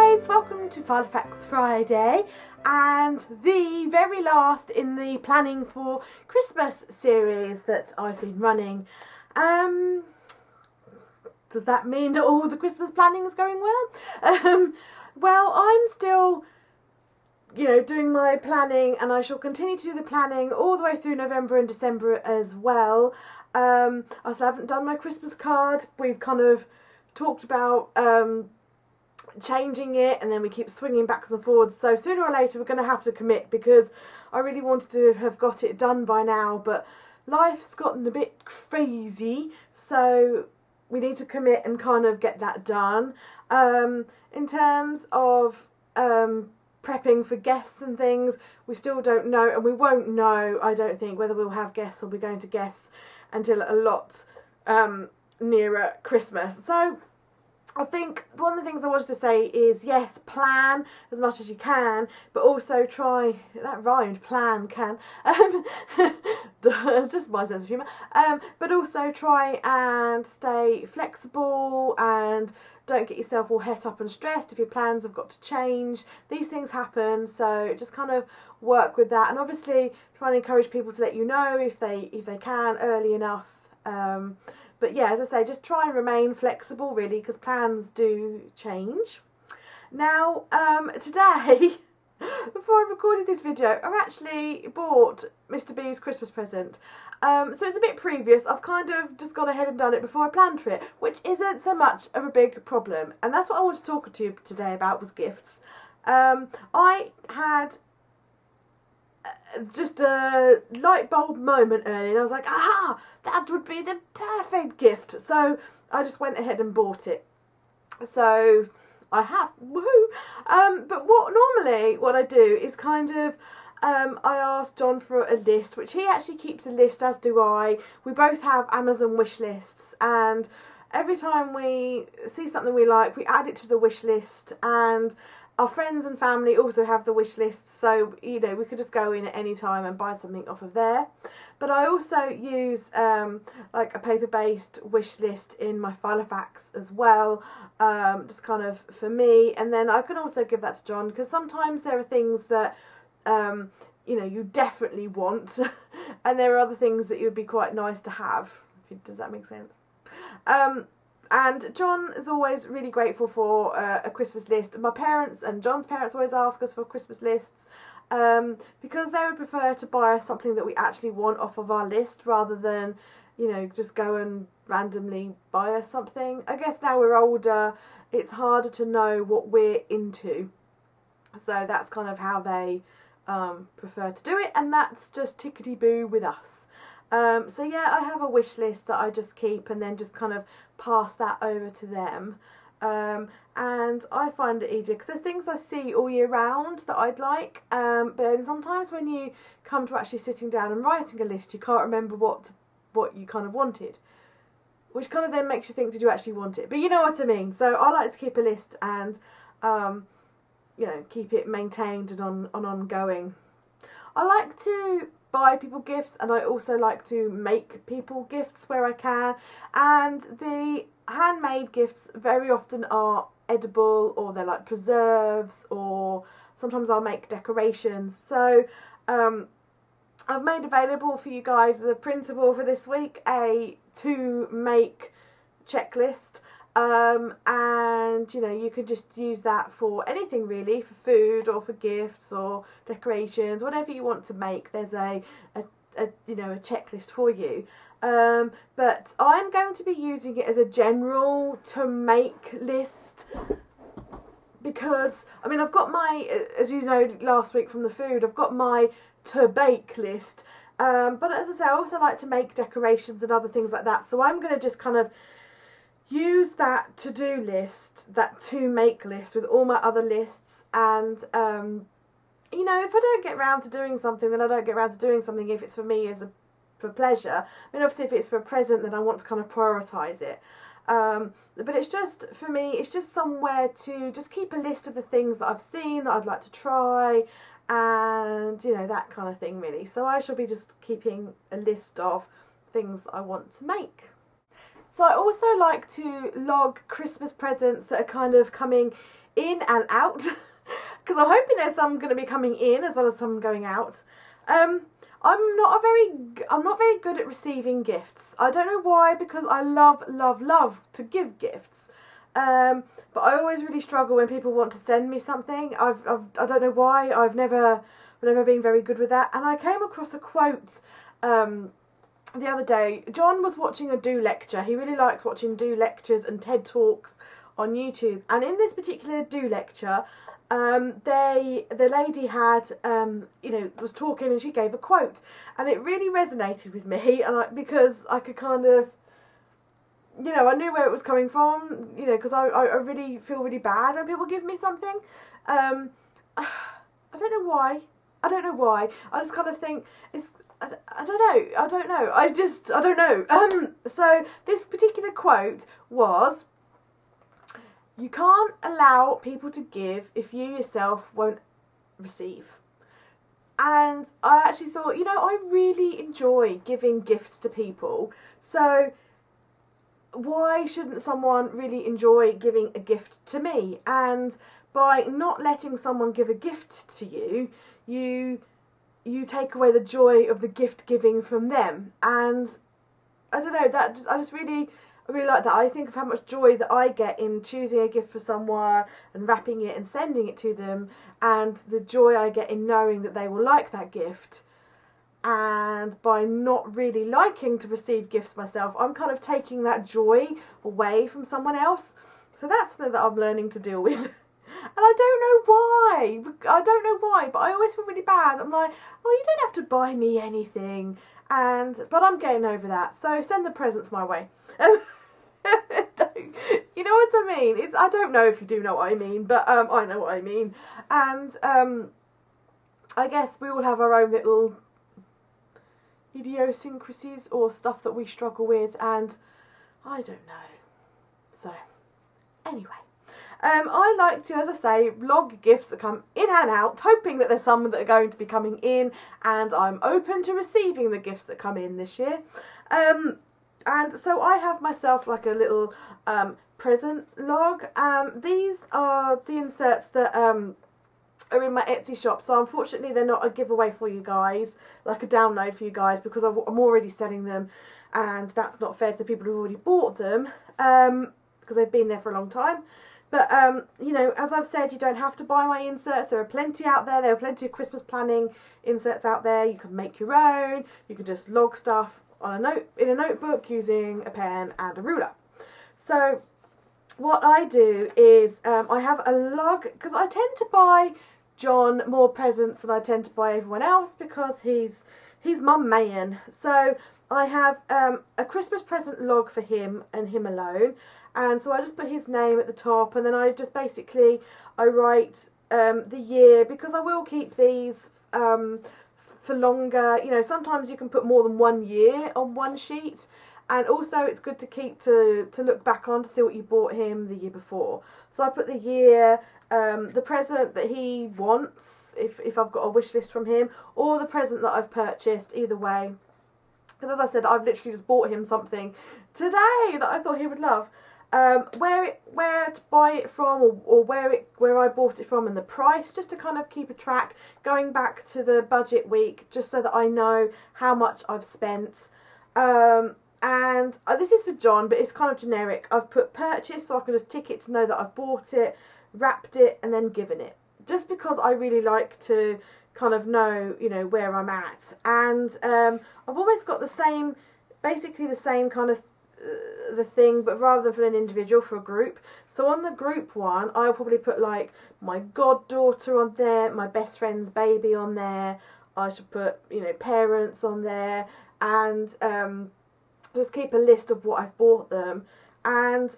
guys, welcome to Filofax Friday and the very last in the planning for Christmas series that I've been running. Does that mean that all the Christmas planning is going well? Well, I'm still doing my planning, and I shall continue to do the planning all the way through November and December as well. I still haven't done my Christmas card. We've kind of talked about changing it, and then we keep swinging backwards and forwards, so sooner or later we're going to have to commit, because I really wanted to have got it done by now, but life's gotten a bit crazy, so we need to commit and kind of get that done. In terms of prepping for guests and things, we still don't know, and we won't know, I don't think, whether we'll have guests or we're going to guess until a lot nearer Christmas. So I think one of the things I wanted to say is, yes, plan as much as you can, but also try, that rhymed, plan can, it's just my sense of humour, but also try and stay flexible and don't get yourself all het up and stressed if your plans have got to change. These things happen, so just kind of work with that, and obviously try and encourage people to let you know if they can early enough. But yeah, as I say, just try and remain flexible, really, because plans do change. Now, today, before I recorded this video, I actually bought Mr. B's Christmas present. So it's a bit previous. I've kind of just gone ahead and done it before I planned for it, which isn't so much of a big problem. And that's what I want to talk to you today about, was gifts. I had just a light bulb moment early, and I was like, aha, that would be the perfect gift. So I just went ahead and bought it. So I have, woohoo. But what I do is kind of, I asked John for a list, which he actually keeps a list, as do I. We both have Amazon wish lists, and every time we see something we like, we add it to the wish list, and our friends and family also have the wish list, so we could just go in at any time and buy something off of there. But I also use like a paper-based wish list in my Filofax as well, just kind of for me. And then I can also give that to John, because sometimes there are things that you definitely want, and there are other things that would be quite nice to have. Does that make sense? And John is always really grateful for a Christmas list. My parents and John's parents always ask us for Christmas lists, because they would prefer to buy us something that we actually want off of our list, rather than, just go and randomly buy us something. I guess now we're older, it's harder to know what we're into. So that's kind of how they prefer to do it, and that's just tickety-boo with us. So yeah, I have a wish list that I just keep, and then just kind of pass that over to them. And I find it easier because there's things I see all year round that I'd like, but then sometimes when you come to actually sitting down and writing a list, you can't remember what you kind of wanted, which kind of then makes you think, did you actually want it? But you know what I mean. So I like to keep a list and keep it maintained and ongoing. I like to buy people gifts, and I also like to make people gifts where I can, and the handmade gifts very often are edible, or they're like preserves, or sometimes I'll make decorations. So I've made available for you guys the printable for this week, a to make checklist. And you could just use that for anything really, for food or for gifts or decorations, whatever you want to make. There's a checklist for you. But I'm going to be using it as a general to make list, because I've got my, as you know last week from the food, I've got my to bake list. But as I say, I also like to make decorations and other things like that. So I'm going to just kind of use that to-do list, that to-make list, with all my other lists, and if I don't get round to doing something, then I don't get round to doing something. If it's for me for pleasure, obviously if it's for a present, then I want to kind of prioritise it. But it's just, for me, it's just somewhere to just keep a list of the things that I've seen that I'd like to try, and that kind of thing really. So I shall be just keeping a list of things that I want to make. So I also like to log Christmas presents that are kind of coming in and out, because I'm hoping there's some going to be coming in as well as some going out. I'm not very good at receiving gifts. I don't know why, because I love to give gifts. But I always really struggle when people want to send me something. I don't know why. I've never been very good with that. And I came across a quote the other day. John was watching a Do lecture. He really likes watching Do lectures and TED Talks on YouTube. And in this particular Do lecture, the lady had, was talking, and she gave a quote, and it really resonated with me, and because I could kind of, I knew where it was coming from, because I really feel really bad when people give me something. I don't know why. I just kind of think I don't know. So this particular quote was, "You can't allow people to give if you yourself won't receive." And I actually thought, I really enjoy giving gifts to people. So why shouldn't someone really enjoy giving a gift to me? And by not letting someone give a gift to you, you take away the joy of the gift giving from them. And I don't know, I really like that. I think of how much joy that I get in choosing a gift for someone and wrapping it and sending it to them, and the joy I get in knowing that they will like that gift. And by not really liking to receive gifts myself, I'm kind of taking that joy away from someone else. So that's something that I'm learning to deal with. And I don't know why, but I always feel really bad. I'm like, oh, you don't have to buy me anything. But I'm getting over that. So send the presents my way. You know what I mean? I don't know if you do know what I mean, but I know what I mean. And I guess we all have our own little idiosyncrasies or stuff that we struggle with, and I don't know. So anyway, I like to, as I say, vlog gifts that come in and out, hoping that there's some that are going to be coming in, and I'm open to receiving the gifts that come in this year. And so I have myself like a little present log. These are the inserts that are in my Etsy shop, so unfortunately they're not a giveaway for you guys, like a download for you guys, because I'm already selling them, and that's not fair to the people who've already bought them, because they've been there for a long time. But as I've said, you don't have to buy my inserts. There are plenty out there. There are plenty of Christmas planning inserts out there. You can make your own. You can just log stuff on in a notebook using a pen and a ruler. So what I do is I have a log, because I tend to buy John more presents than I tend to buy everyone else, because he's mum man. So I have a Christmas present log for him and him alone, and so I just put his name at the top, and then I just basically I write the year, because I will keep these for longer. Sometimes you can put more than 1 year on one sheet, and also it's good to keep to look back on to see what you bought him the year before. So I put the year, the present that he wants, if I've got a wish list from him, or the present that I've purchased, either way. Because as I said, I've literally just bought him something today that I thought he would love. Where to buy it from, or where I bought it from, and the price, just to kind of keep a track, going back to the budget week, just so that I know how much I've spent. And this is for John, but it's kind of generic. I've put purchase, so I can just tick it to know that I've bought it, wrapped it, and then given it. Just because I really like to kind of know, where I'm at. And I've always got basically the same kind of the thing, but rather than for an individual, for a group. So on the group one, I'll probably put like my goddaughter on there, my best friend's baby on there. I should put, parents on there, and just keep a list of what I've bought them. And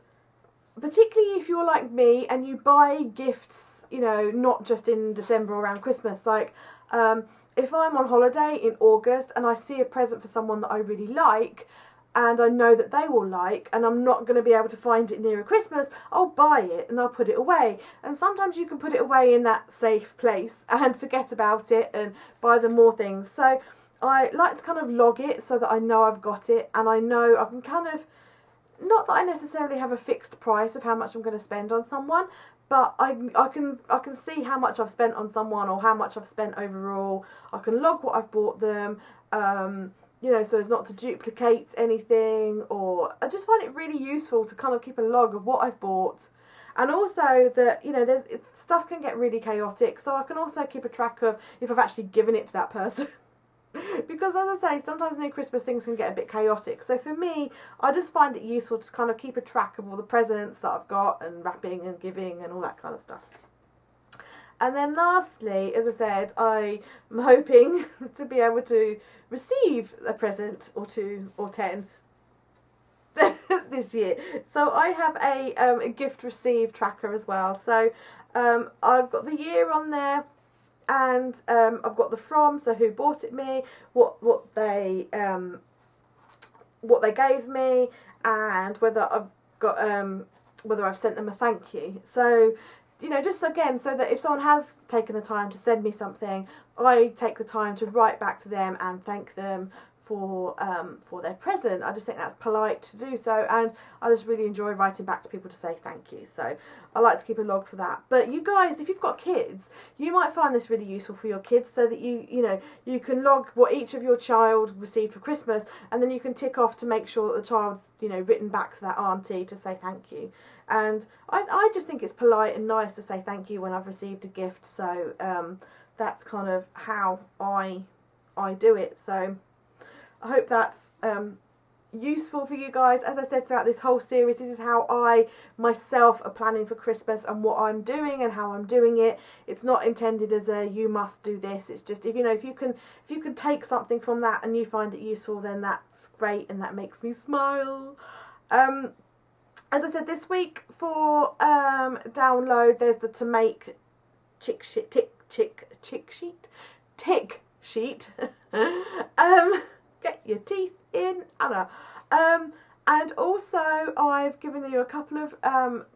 particularly if you're like me and you buy gifts, not just in December or around Christmas, like if I'm on holiday in August and I see a present for someone that I really like, and I know that they will like, and I'm not going to be able to find it near Christmas, I'll buy it and I'll put it away. And sometimes you can put it away in that safe place and forget about it and buy them more things. So I like to kind of log it so that I know I've got it, and I know I can kind of, not that I necessarily have a fixed price of how much I'm going to spend on someone, but I can see how much I've spent on someone or how much I've spent overall. I can log what I've bought them, you know, so as not to duplicate anything. Or I just find it really useful to kind of keep a log of what I've bought. And also that, you know, stuff can get really chaotic, so I can also keep a track of if I've actually given it to that person. Because as I say, sometimes near Christmas things can get a bit chaotic. So for me, I just find it useful to kind of keep a track of all the presents that I've got and wrapping and giving and all that kind of stuff. And then lastly, as I said, I'm hoping to be able to receive a present or 2 or 10 this year. So I have a gift receive tracker as well. So I've got the year on there, and I've got the from, so who bought it me, what they gave me, and whether I've got whether I've sent them a thank you. So, you know, just again, so that if someone has taken the time to send me something, I take the time to write back to them and thank them for their present. I just think that's polite to do so, and I just really enjoy writing back to people to say thank you. So I like to keep a log for that. But you guys, if you've got kids, you might find this really useful for your kids, so that you know, you can log what each of your child received for Christmas, and then you can tick off to make sure that the child's, you know, written back to that auntie to say thank you. And I just think it's polite and nice to say thank you when I've received a gift. So that's kind of how I do it. So I hope that's useful for you guys. As I said throughout this whole series, this is how I myself are planning for Christmas and what I'm doing and how I'm doing it. It's not intended as a you must do this. It's just, if you can take something from that and you find it useful, then that's great, and that makes me smile. As I said, this week for download, there's the to make tick sheet. Get your teeth in, Anna. And also I've given you a couple of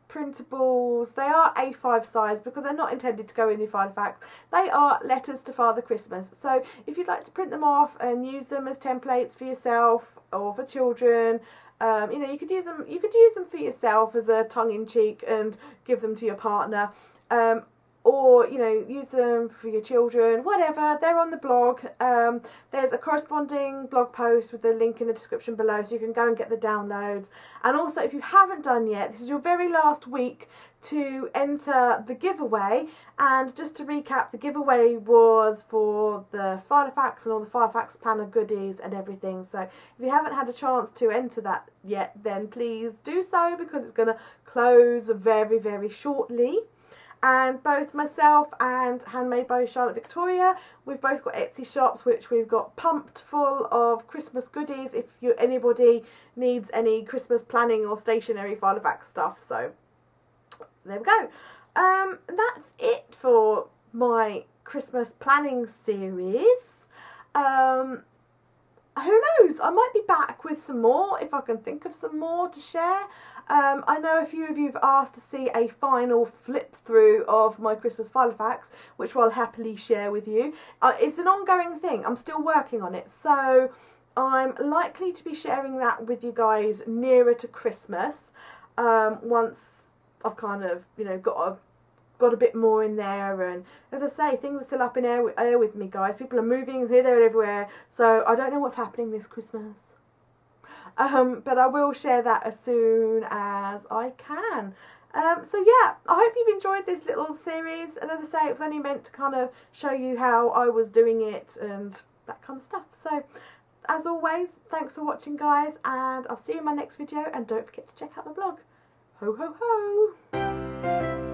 printables. They are A5 size because they're not intended to go in your Filofax. They are letters to Father Christmas. So if you'd like to print them off and use them as templates for yourself or for children, you know, you could use them for yourself as a tongue-in-cheek and give them to your partner. Or, you know, use them for your children, whatever. They're on the blog. There's a corresponding blog post with the link in the description below, so you can go and get the downloads. And also, if you haven't done yet, this is your very last week to enter the giveaway. And just to recap, the giveaway was for the Filofax and all the Filofax planner goodies and everything. So if you haven't had a chance to enter that yet, then please do so, because it's going to close very, very shortly. And both myself and Handmade by Charlotte Victoria, we've both got Etsy shops which we've got pumped full of Christmas goodies if anybody needs any Christmas planning or stationery Filofax stuff. So there we go. That's it for my Christmas planning series. Who knows, I might be back with some more if I can think of some more to share. I know a few of you have asked to see a final flip through of my Christmas Filofax, which I'll happily share with you. It's an ongoing thing, I'm still working on it, so I'm likely to be sharing that with you guys nearer to Christmas, once I've kind of, you know, got a bit more in there. And as I say, things are still up in air with me, guys. People are moving here, there and everywhere, so I don't know what's happening this Christmas. But I will share that as soon as I can. So yeah, I hope you've enjoyed this little series, and as I say, it was only meant to kind of show you how I was doing it and that kind of stuff. So as always, thanks for watching, guys, and I'll see you in my next video, and don't forget to check out the blog. Ho ho ho!